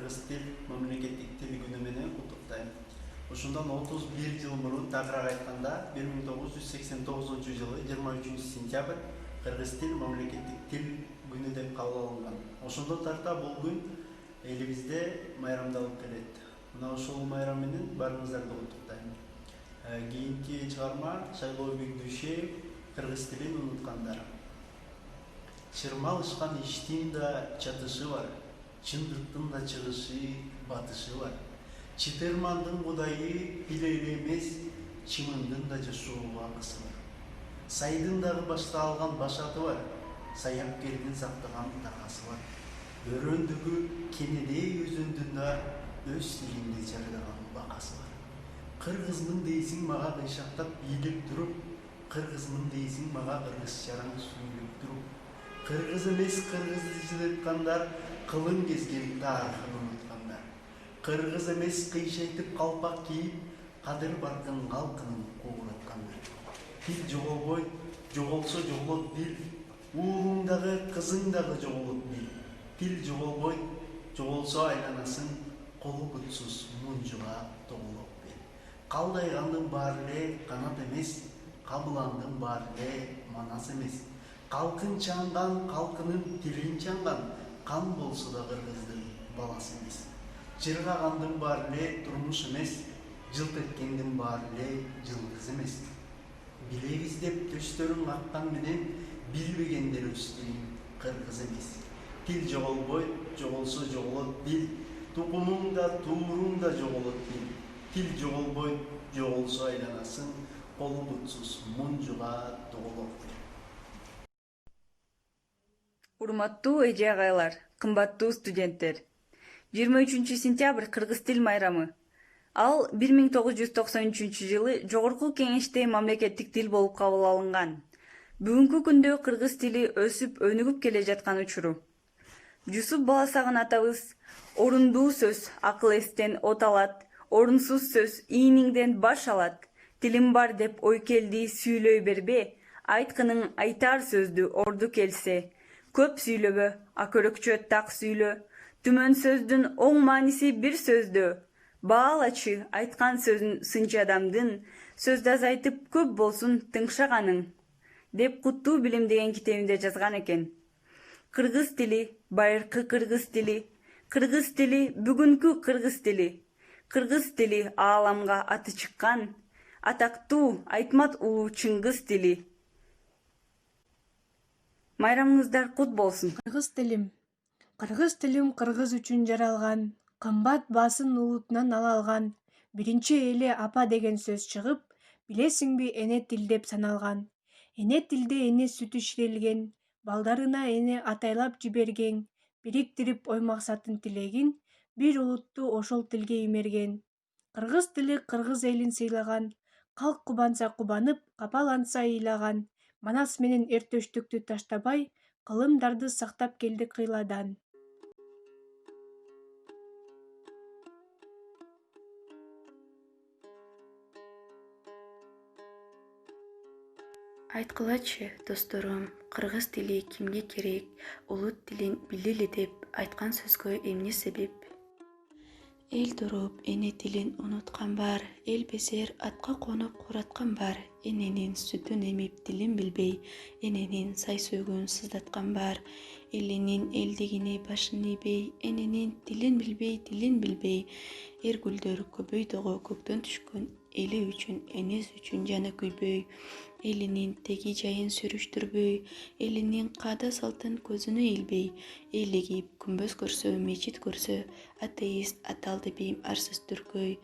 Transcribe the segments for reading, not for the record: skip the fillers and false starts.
кыргыз тил мамлекеттик тил күнү менен куттуктайм. Ушундан 31 жыл мурун тагыраак айтканда 1989 жылы 23 сентябрь кыргыз тил мамлекеттик тил күнү деп кабыл алынган. Ошондон тарта бул күн элибизде майрамдалып келет. Мына ушул майрам менен баарыңыздарды куттуктайм. Кийинки чыгарма Шайлообек Дүйшеев кыргыз тилин унуткандар. Чырмалышкан иштин да чатышы бар, чындыктын да чыгышы, батышы бар. Чытырмандын кудайы билейле эмес, чымындын да жашоо акысы бар. Сайдын дагы башта алган башаты бар, саяпкердин сактаган такасы бар. Өрөндүгү кенедей өзөндүн да өз тилинде жарыдаган бакасы бар. Кыргызмын дейсиң мага кыйшактап бийлеп туруп, кыргызмын дейсиң мага кыргызчараң сүйлөп туруп. Кыргыз эмес кыргызды жылыткандар, кылың кезген тарыхын унуткандар. Кыргыз эмес кыйшайтып калпак кийип, кадыр баркын калкынын куураткандар. Тил жоголбойт, жоголсо жоголот дил, уулуң дагы кызың дагы жоголот бил. Тил жоголбойт, жоголсо айланасың, колу бутсуз мунжуга тоголоп бел. Калдайгандын баары эле канат эмес, кабыландын баары эле манас эмес. Калкын чаңган, калкынын тилин чаңган, кан болсо да кыргыздын баласы эмес. Жыргагандын баары эле турмуш эмес, жылт эткендин баары эле жылдыз эмес. Билебиз деп төстөрүн каккан менен, билбегендер өз тилин кыргыз эмес. Тил жоголбойт, жоголсо жоголот дил, тукумуң да, тууруң да жоголот дил. Тил жоголбойт, жоголсо айланасың, колу бутсуз мунжуга тоголоп бел. Урматтуу эже агайлар, кымбаттуу студенттер. 23 сентябрь кыргыз тил майрамы. Ал 1993 жылы Жогорку Кеңеште мамлекеттик тил болуп кабыл алынган. Бүгүнкү күндө кыргыз тили өсүп өнүгүп келе жаткан учуру. Жусуп Баласагын атабыз орундуу сөз акыл эстен от алат, орунсуз сөз ийниңден баш алат. Тилим бар деп ой келди сүйлөй бербе, айткының айтар сөздү орду келсе. Көп сүйлөбө, акөрөкчө так сүйлө, түмөн сөздүн оң мааниси бир сөздө. Баалачы айткан сөзүн сынчы адамдын, сөздү азайтып көп болсун тыңшаганың, деп Куттуу билим деген китебинде жазган экен. Кыргыз тили, байыркы кыргыз тили, бүгүнкү кыргыз тили. Кыргыз тили ааламга аты чыккан, атактуу Айтмат уулу Чыңгыз тили. Майрамыңыздар кут болсун. Кыргыз тилим кыргыз үчүн жаралган, кымбат басын улутунан ала алган. Биринчи эле апа деген сөз чыгып, билесиңби эне тил деп саналган. Эне тилде эне сүтү ширелген, балдарына эне атайлап жиберген, бириктирип ой максатын тилегин, бир улутту ошол тилге имерген. Кыргыз тили кыргыз элин сыйлаган, калк кубанса кубанып, капаланса ыйлаган. Манас менен эртөштүктү таштабай, кылымдарды сактап келди кыйладан. Айткылачы, досторум, кыргыз тили кимге керек, улут тилин билели деп айткан сөзгө эмне себеп? Эл туруп эне тилин унуткан бар, эл безер атка конуп кураткан бар, эненин сүтүн эмип тилин билбей, эненин сай сөөгүн сыздаткан бар, элинин элдигине башын ийбей, эненин тилин билбей, эргүлдөр көбөйдөгө көктөн түшкөн, эли үчүн, энеси үчүн жаны күйбөй, элинин теги жайын сүрүштүрбөй, элинин каада салтын көзүнө илбей, элигип күмбөз көрсө, мечит көрсө, атеист, аталды бийим арсыз түркөй,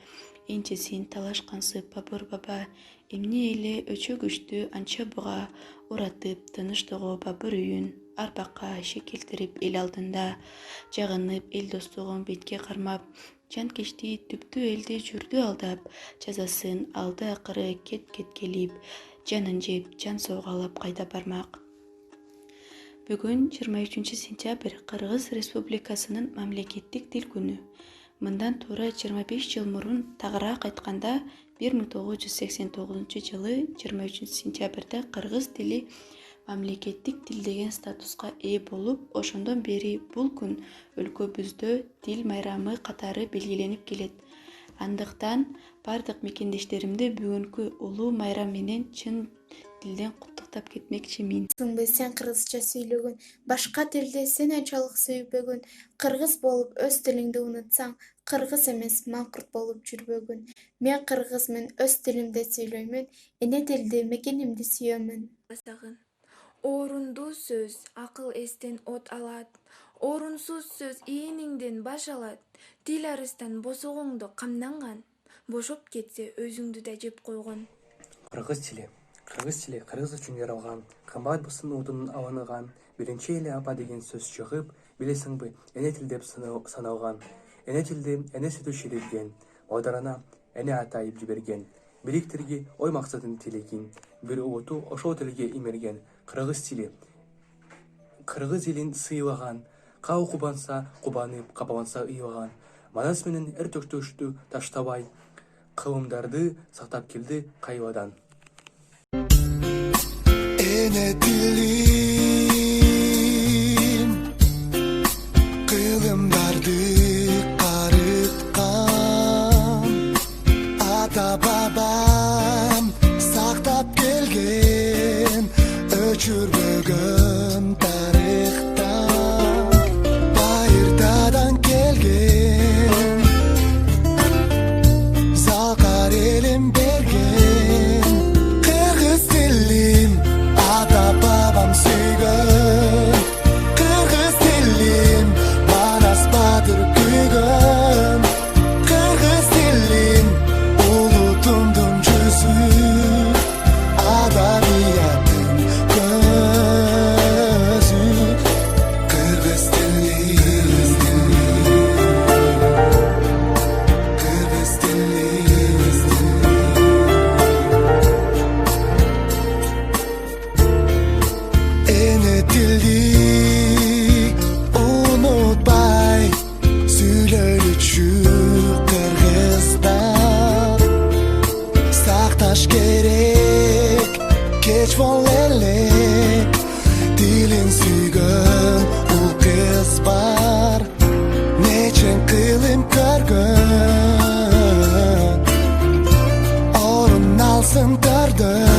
энчесин талашкансып бабыр баба, эмне эле өчө күчтү анча буга, уратып тыныштоо бабыр үйүн, арбакка шек келтирип эл алдында, жагынып эл достугун бетке кармап, жанкечти түптүү элди жүрдү алдап, жазасын алды акыры кеткелип, жанын жеп, жан соогалап кайда бармак. Бүгүн 23 сентябрь Кыргыз Республикасынын мамлекеттик тил күнү. Мындан туура 25 жыл мурун, тагыраак айтканда 1989 жылы 23 сентябрда кыргыз тили мамлекеттик тил деген статуска ээ болуп, ошондон бери бул күн өлкөбүздө тил майрамы катары белгиленип келет. Андыктан бардык мекендештеримди бүгүнкү улуу майрам менен чын дилден куттуктап кетмекчимин. Сен кыргызча сүйлөгөн, башка тилди сен анчалык сүйбөгөн, кыргыз болуп өз тилиңди унутсаң, кыргыз эмес маңкурт болуп жүрбөгүн. Мен кыргызмын, өз тилимде сүйлөймүн, эне тилди, мекенимди сүйөмүн. Орунду сөз акыл эстен от алат, орунсуз сөз ээниңден баш алат. Тил арыстан босогоңду камданган, бошоп кетсе өзүңдү да жеп койгон. Кыргыз тили кыргыз үчүн жаралган, кымбат басын утунун алыныган, биринчи эле апа деген сөз чыгып, билесиңби, эне тил деп саналган. Эне тилди эне сүтү ширилген, оодарана эне атайып жиберген. Бириктирги ой максатын тилеген, бир улуту ошол тилге имерген. Кыргыз тили кыргыз элин сыйлаган, кау кубанса кубанып, капаланса ыйлаган. Манас менен эр төктөштү таштабай, кылымдарды сактап келди кайладан. Эне тилим кылымдарды карыткан, ата бабам сактап келген, өчүрбөгөн тарыхтан, байыртадан келген, залкар элим берген. Кыргыз тилим ата бабам сүйгөн, кыргыз тилим Манас батыр күйгөн, кыргыз тилим улутумдун жүзү, адабияттын көзү. Кыргыз тилим, кыргыз тилим. Эне тилди унутпай сүйлөчү кыргыздар, сакташ керек кеч бол элек, тилин сүйгөн ул кыз бар, нечен кылым көргөн, орун алсын төрдө.